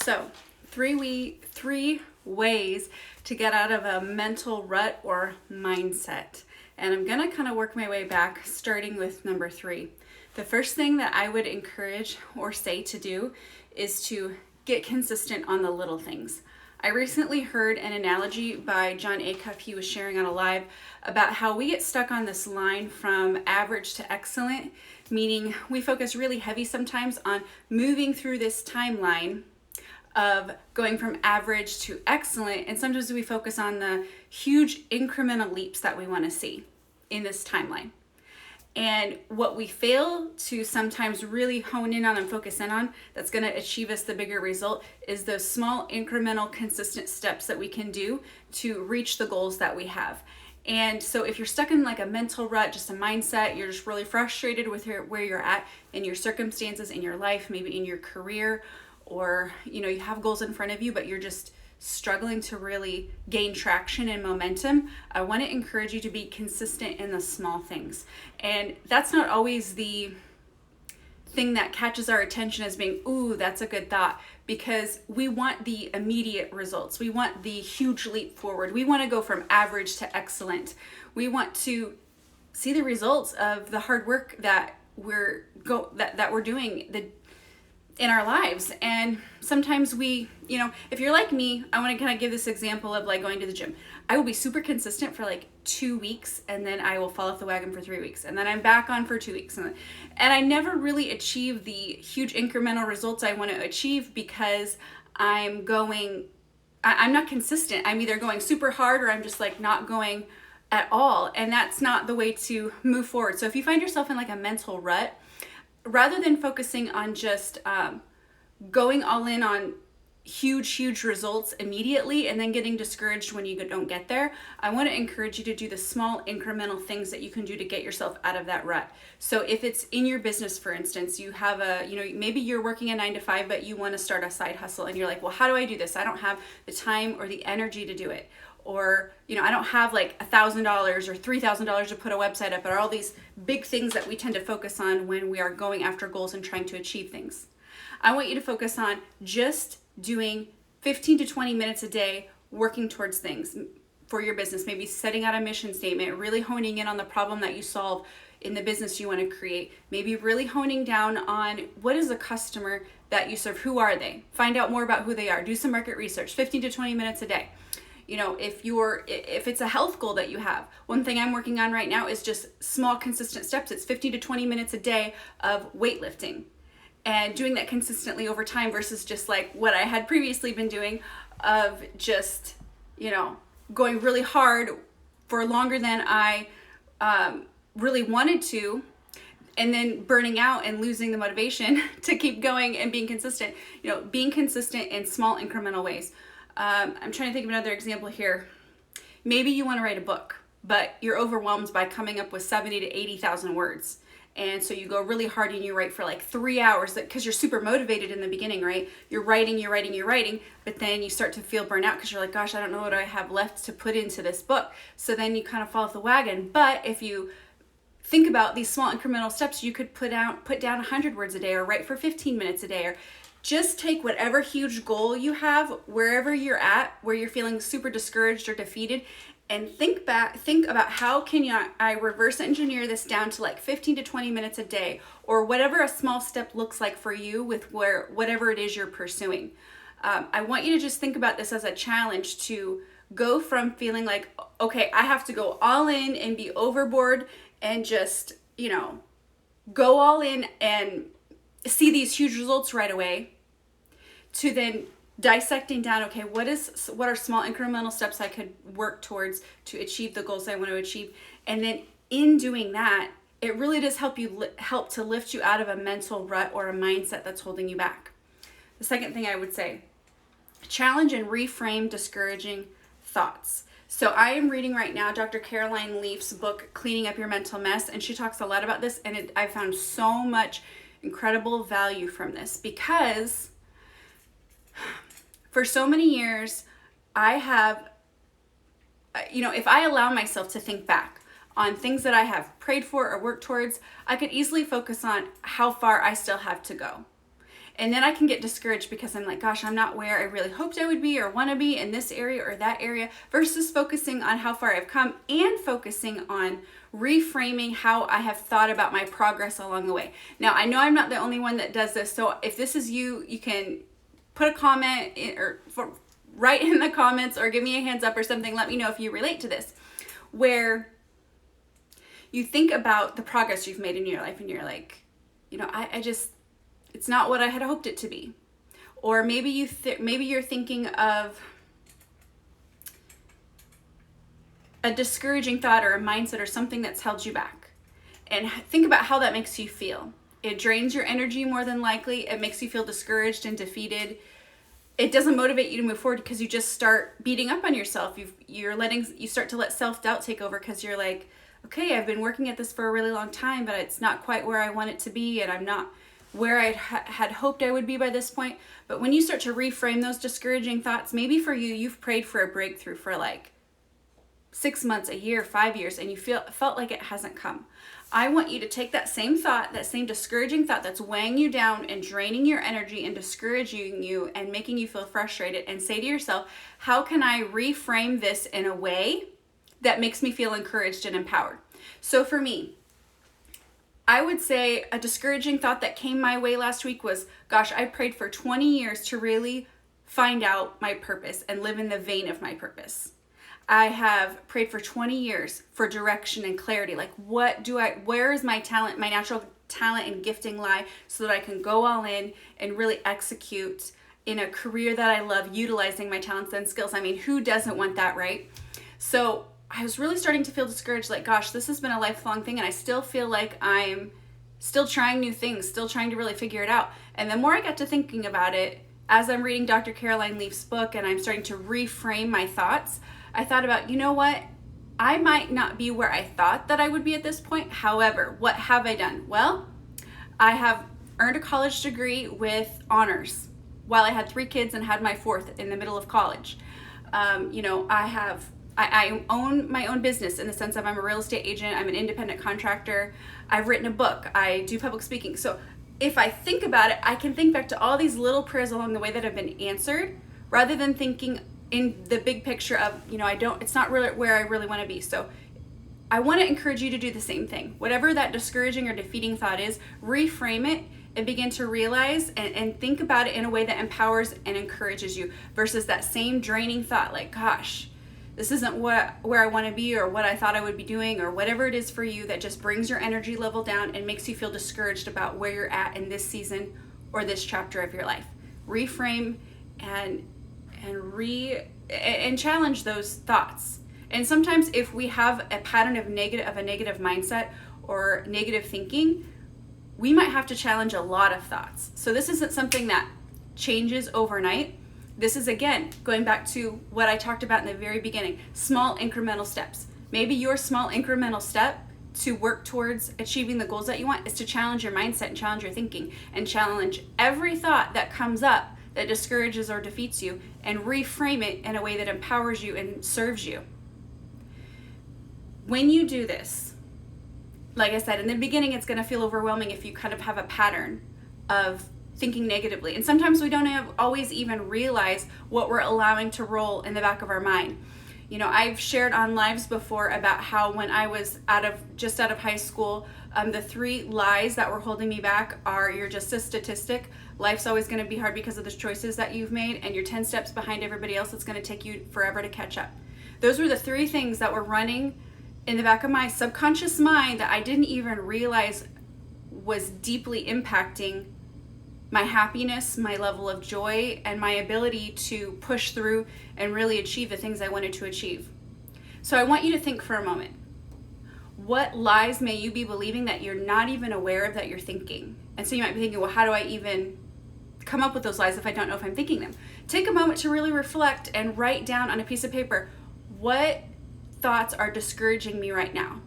So, three ways to get out of a mental rut or mindset. And I'm gonna kind of work my way back, starting with number 3. The first thing that I would encourage or say to do is to get consistent on the little things. I recently heard an analogy by John Acuff. He was sharing on a live about how we get stuck on this line from average to excellent, meaning we focus really heavy sometimes on moving through this timeline of going from average to excellent, and sometimes we focus on the huge incremental leaps that we want to see in this timeline. And what we fail to sometimes really hone in on and focus in on that's going to achieve us the bigger result is those small incremental consistent steps that we can do to reach the goals that we have. And so if you're stuck in like a mental rut, just a mindset, you're just really frustrated with where you're at in your circumstances in your life, maybe in your career, or you have goals in front of you, but you're just struggling to really gain traction and momentum, I want to encourage you to be consistent in the small things. And that's not always the thing that catches our attention as being, ooh, that's a good thought, because we want the immediate results. We want the huge leap forward. We want to go from average to excellent. We want to see the results of the hard work that we're doing in our lives. And sometimes if you're like me, I want to kind of give this example of like going to the gym. I will be super consistent for like 2 weeks, and then I will fall off the wagon for 3 weeks, and then I'm back on for 2 weeks, and I never really achieve the huge incremental results I want to achieve because I'm not consistent. I'm either going super hard or I'm just like not going at all, and that's not the way to move forward. So if you find yourself in like a mental rut, rather than focusing on just going all in on huge results immediately and then getting discouraged when you don't get there, I want to encourage you to do the small incremental things that you can do to get yourself out of that rut. So if it's in your business, for instance, you have maybe you're working a 9 to 5, but you want to start a side hustle and you're like, well, how do I do this? I don't have the time or the energy to do it. Or, I don't have like $1,000 or $3,000 to put a website up, or all these big things that we tend to focus on when we are going after goals and trying to achieve things. I want you to focus on just doing 15 to 20 minutes a day working towards things for your business, maybe setting out a mission statement, really honing in on the problem that you solve in the business you want to create, maybe really honing down on what is the customer that you serve, who are they, find out more about who they are, do some market research, 15 to 20 minutes a day. If it's a health goal that you have, one thing I'm working on right now is just small consistent steps. It's 15 to 20 minutes a day of weightlifting and doing that consistently over time versus just like what I had previously been doing of just, going really hard for longer than I really wanted to, and then burning out and losing the motivation to keep going and being consistent, being consistent in small incremental ways. I'm trying to think of another example here. Maybe you want to write a book, but you're overwhelmed by coming up with 70 to 80,000 words. And so you go really hard and you write for like 3 hours because you're super motivated in the beginning, right? You're writing, but then you start to feel burnt out because you're like, gosh, I don't know what I have left to put into this book. So then you kind of fall off the wagon. But if you think about these small incremental steps, you could put down 100 words a day, or write for 15 minutes a day, or just take whatever huge goal you have, wherever you're at, where you're feeling super discouraged or defeated, and think about how can I reverse engineer this down to like 15 to 20 minutes a day, or whatever a small step looks like for you with whatever it is you're pursuing. I want you to just think about this as a challenge to go from feeling like, okay, I have to go all in and be overboard and just, go all in and see these huge results right away, to then dissecting down, okay, what are small incremental steps I could work towards to achieve the goals I want to achieve. And then in doing that, it really does help to lift you out of a mental rut or a mindset that's holding you back. The second thing I would say, challenge and reframe discouraging thoughts. So I am reading right now Dr. Caroline Leaf's book, Cleaning Up Your Mental Mess, and she talks a lot about this, and I found so much incredible value from this, because for so many years I have, if I allow myself to think back on things that I have prayed for or worked towards, I could easily focus on how far I still have to go. And then I can get discouraged because I'm like, gosh, I'm not where I really hoped I would be or want to be in this area or that area, versus focusing on how far I've come and focusing on reframing how I have thought about my progress along the way. Now, I know I'm not the only one that does this. So if this is you, you can put a comment write in the comments or give me a hands up or something. Let me know if you relate to this, where you think about the progress you've made in your life and you're like, I just, it's not what I had hoped it to be. Or maybe maybe you're thinking of a discouraging thought or a mindset or something that's held you back. And think about how that makes you feel. It drains your energy more than likely. It makes you feel discouraged and defeated. It doesn't motivate you to move forward because you just start beating up on yourself. You start to let self-doubt take over because you're like, okay, I've been working at this for a really long time, but it's not quite where I want it to be, and I'm not where I had hoped I would be by this point. But when you start to reframe those discouraging thoughts, maybe for you, you've prayed for a breakthrough for like 6 months, a year, 5 years, and you felt like it hasn't come. I want you to take that same thought, that same discouraging thought that's weighing you down and draining your energy and discouraging you and making you feel frustrated, and say to yourself, how can I reframe this in a way that makes me feel encouraged and empowered? So for me, I would say a discouraging thought that came my way last week was, gosh, I prayed for 20 years to really find out my purpose and live in the vein of my purpose. I have prayed for 20 years for direction and clarity. Like, where is my talent, my natural talent and gifting lie, so that I can go all in and really execute in a career that I love, utilizing my talents and skills. I mean, who doesn't want that, right? So I was really starting to feel discouraged, like, gosh, this has been a lifelong thing, and I still feel like I'm still trying new things, still trying to really figure it out. And the more I got to thinking about it, as I'm reading Dr. Caroline Leaf's book and I'm starting to reframe my thoughts, I thought about, you know what? I might not be where I thought that I would be at this point. However, what have I done? Well, I have earned a college degree with honors while I had 3 kids and had my 4th in the middle of college. I own my own business in the sense of I'm a real estate agent. I'm an independent contractor. I've written a book. I do public speaking. So if I think about it, I can think back to all these little prayers along the way that have been answered, rather than thinking in the big picture of, it's not really where I really want to be. So I want to encourage you to do the same thing. Whatever that discouraging or defeating thought is, reframe it and begin to realize and think about it in a way that empowers and encourages you, versus that same draining thought like, gosh, this isn't where I want to be or what I thought I would be doing, or whatever it is for you that just brings your energy level down and makes you feel discouraged about where you're at in this season or this chapter of your life. Reframe and challenge those thoughts. And sometimes if we have a pattern of a negative mindset or negative thinking, we might have to challenge a lot of thoughts. So this isn't something that changes overnight. This is, again, going back to what I talked about in the very beginning, small incremental steps. Maybe your small incremental step to work towards achieving the goals that you want is to challenge your mindset and challenge your thinking and challenge every thought that comes up that discourages or defeats you, and reframe it in a way that empowers you and serves you. When you do this, like I said, in the beginning, it's going to feel overwhelming if you kind of have a pattern of thinking negatively. And sometimes we don't always even realize what we're allowing to roll in the back of our mind. I've shared on lives before about how when I was just out of high school, the 3 lies that were holding me back are: you're just a statistic, life's always going to be hard because of the choices that you've made, and you're 10 steps behind everybody else, it's going to take you forever to catch up. Those were the 3 things that were running in the back of my subconscious mind that I didn't even realize was deeply impacting my happiness, my level of joy, and my ability to push through and really achieve the things I wanted to achieve. So I want you to think for a moment. What lies may you be believing that you're not even aware of that you're thinking? And so you might be thinking, well, how do I even come up with those lies if I don't know if I'm thinking them? Take a moment to really reflect and write down on a piece of paper, what thoughts are discouraging me right now?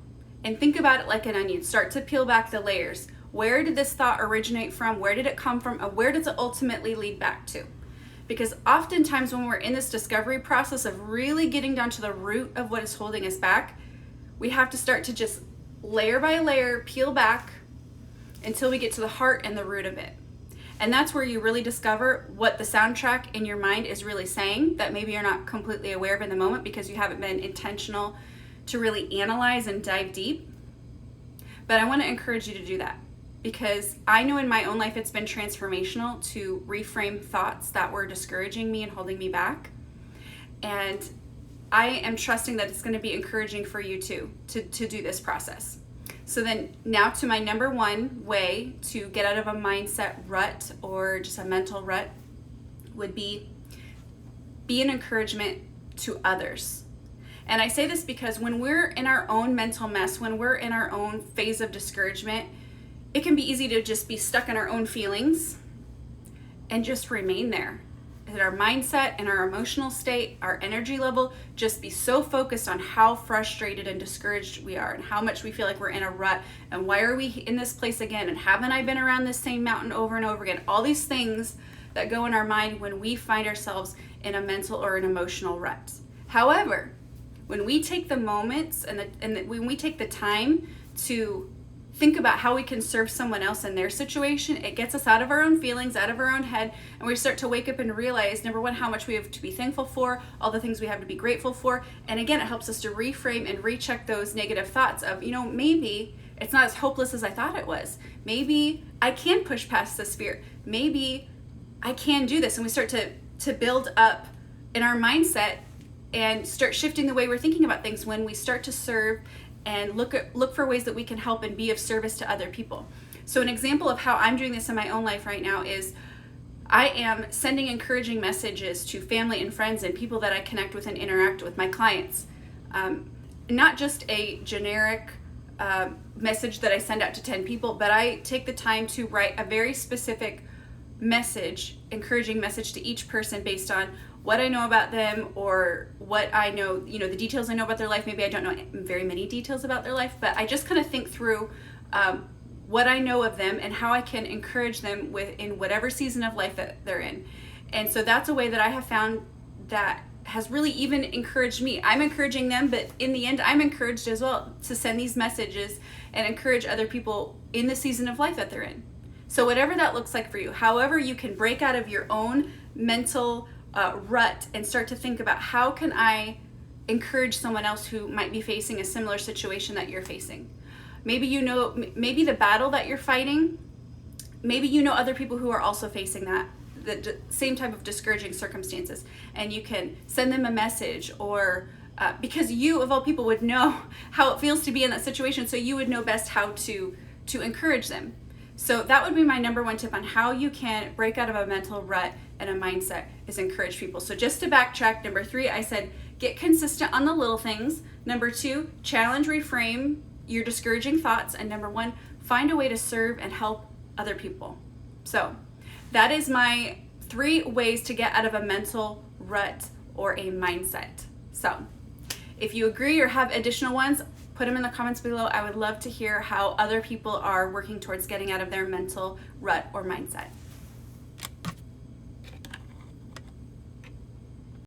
And think about it like an onion. Start to peel back the layers. Where did this thought originate from? Where did it come from? And where does it ultimately lead back to? Because oftentimes when we're in this discovery process of really getting down to the root of what is holding us back, we have to start to just layer by layer peel back until we get to the heart and the root of it. And that's where you really discover what the soundtrack in your mind is really saying that maybe you're not completely aware of in the moment because you haven't been intentional to really analyze and dive deep. But I want to encourage you to do that, because I know in my own life it's been transformational to reframe thoughts that were discouraging me and holding me back. And I am trusting that it's going to be encouraging for you too, to do this process. So then now to my number one way to get out of a mindset rut or just a mental rut would be an encouragement to others. And I say this because when we're in our own mental mess, when we're in our own phase of discouragement, it can be easy to just be stuck in our own feelings and just remain there. And our mindset and our emotional state, our energy level, just be so focused on how frustrated and discouraged we are and how much we feel like we're in a rut and why are we in this place again and haven't I been around this same mountain over and over again. All these things that go in our mind when we find ourselves in a mental or an emotional rut. However, when we take the moments when we take the time to think about how we can serve someone else in their situation, it gets us out of our own feelings, out of our own head, and we start to wake up and realize, number one, how much we have to be thankful for, all the things we have to be grateful for. And again, it helps us to reframe and recheck those negative thoughts of, maybe it's not as hopeless as I thought it was. Maybe I can push past this fear. Maybe I can do this. And we start to build up in our mindset and start shifting the way we're thinking about things when we start to serve and look for ways that we can help and be of service to other people. So an example of how I'm doing this in my own life right now is I am sending encouraging messages to family and friends and people that I connect with and interact with, my clients. Not just a generic message that I send out to 10 people, but I take the time to write a very specific message, encouraging message to each person based on what I know about them or what I know, the details I know about their life. Maybe I don't know very many details about their life, but I just kind of think through what I know of them and how I can encourage them in whatever season of life that they're in. And so that's a way that I have found that has really even encouraged me. I'm encouraging them, but in the end, I'm encouraged as well to send these messages and encourage other people in the season of life that they're in. So whatever that looks like for you, however you can break out of your own mental rut and start to think about how can I encourage someone else who might be facing a similar situation that you're facing. Maybe maybe the battle that you're fighting, maybe other people who are also facing the same type of discouraging circumstances, and you can send them a message or because you of all people would know how it feels to be in that situation, so you would know best how to encourage them. So that would be my number one tip on how you can break out of a mental rut and a mindset is encourage people. So just to backtrack, number 3, I said get consistent on the little things. Number 2, challenge, reframe your discouraging thoughts. And number 1, find a way to serve and help other people. So that is my 3 ways to get out of a mental rut or a mindset. So if you agree or have additional ones, put them in the comments below. I would love to hear how other people are working towards getting out of their mental rut or mindset.